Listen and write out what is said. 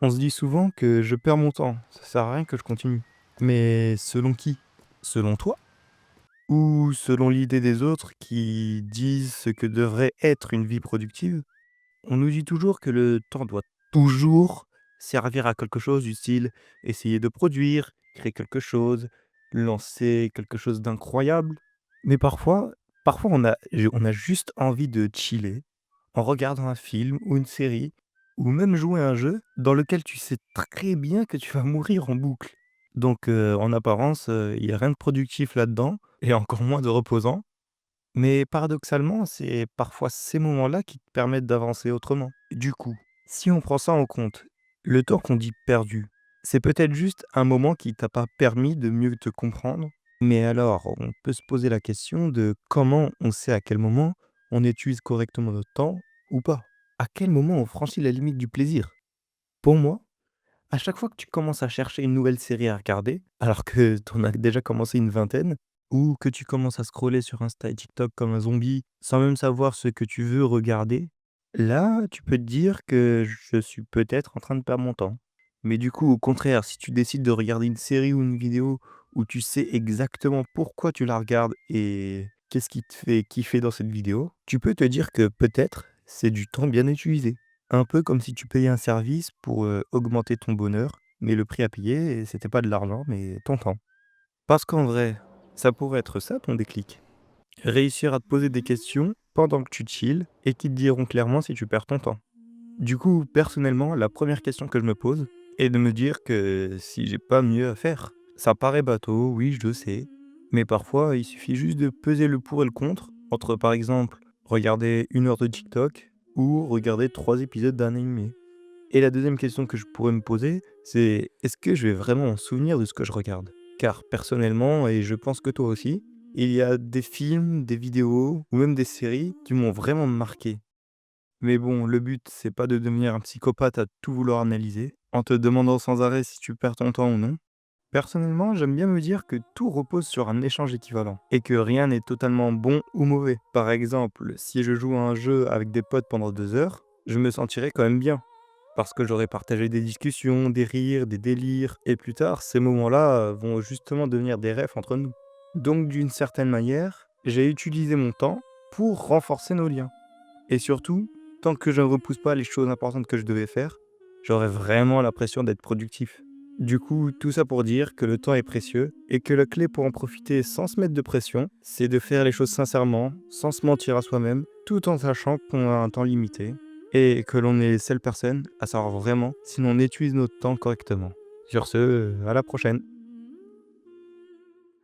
On se dit souvent que je perds mon temps, ça sert à rien que je continue. Mais selon qui? Selon toi? Ou selon l'idée des autres qui disent ce que devrait être une vie productive? On nous dit toujours que le temps doit toujours servir à quelque chose du style essayer de produire, créer quelque chose, lancer quelque chose d'incroyable. Mais parfois on a juste envie de chiller en regardant un film ou une série ou même jouer à un jeu dans lequel tu sais très bien que tu vas mourir en boucle. Donc, en apparence, il y a rien de productif là-dedans et encore moins de reposant. Mais paradoxalement, c'est parfois ces moments-là qui te permettent d'avancer autrement. Du coup, si on prend ça en compte, le temps qu'on dit perdu, c'est peut-être juste un moment qui t'a pas permis de mieux te comprendre. Mais alors, on peut se poser la question de comment on sait à quel moment on utilise correctement notre temps ou pas. À quel moment on franchit la limite du plaisir? Pour moi, à chaque fois que tu commences à chercher une nouvelle série à regarder, alors que tu en as déjà commencé une vingtaine, ou que tu commences à scroller sur Insta et TikTok comme un zombie, sans même savoir ce que tu veux regarder, là, tu peux te dire que je suis peut-être en train de perdre mon temps. Mais du coup, au contraire, si tu décides de regarder une série ou une vidéo où tu sais exactement pourquoi tu la regardes et qu'est-ce qui te fait kiffer dans cette vidéo, tu peux te dire que peut-être c'est du temps bien utilisé. Un peu comme si tu payais un service pour, augmenter ton bonheur, mais le prix à payer, c'était pas de l'argent, mais ton temps. Parce qu'en vrai, ça pourrait être ça ton déclic. Réussir à te poser des questions pendant que tu chill et qui te diront clairement si tu perds ton temps. Du coup, personnellement, la première question que je me pose est de me dire que si j'ai pas mieux à faire. Ça paraît bateau, oui, je le sais, mais parfois il suffit juste de peser le pour et le contre entre, par exemple, regarder 1 heure de TikTok ou regarder 3 épisodes d'un animé. Et la deuxième question que je pourrais me poser, c'est: est-ce que je vais vraiment m'en souvenir de ce que je regarde? Car personnellement, et je pense que toi aussi, il y a des films, des vidéos ou même des séries qui m'ont vraiment marqué. Mais bon, le but, c'est pas de devenir un psychopathe à tout vouloir analyser, en te demandant sans arrêt si tu perds ton temps ou non. Personnellement, j'aime bien me dire que tout repose sur un échange équivalent, et que rien n'est totalement bon ou mauvais. Par exemple, si je joue à un jeu avec des potes pendant 2 heures, je me sentirai quand même bien. Parce que j'aurais partagé des discussions, des rires, des délires, et plus tard, ces moments-là vont justement devenir des refs entre nous. Donc d'une certaine manière, j'ai utilisé mon temps pour renforcer nos liens. Et surtout, tant que je ne repousse pas les choses importantes que je devais faire, j'aurai vraiment l'impression d'être productif. Du coup, tout ça pour dire que le temps est précieux et que la clé pour en profiter sans se mettre de pression, c'est de faire les choses sincèrement, sans se mentir à soi-même, tout en sachant qu'on a un temps limité et que l'on est les seules personnes à savoir vraiment si l'on utilise notre temps correctement. Sur ce, à la prochaine.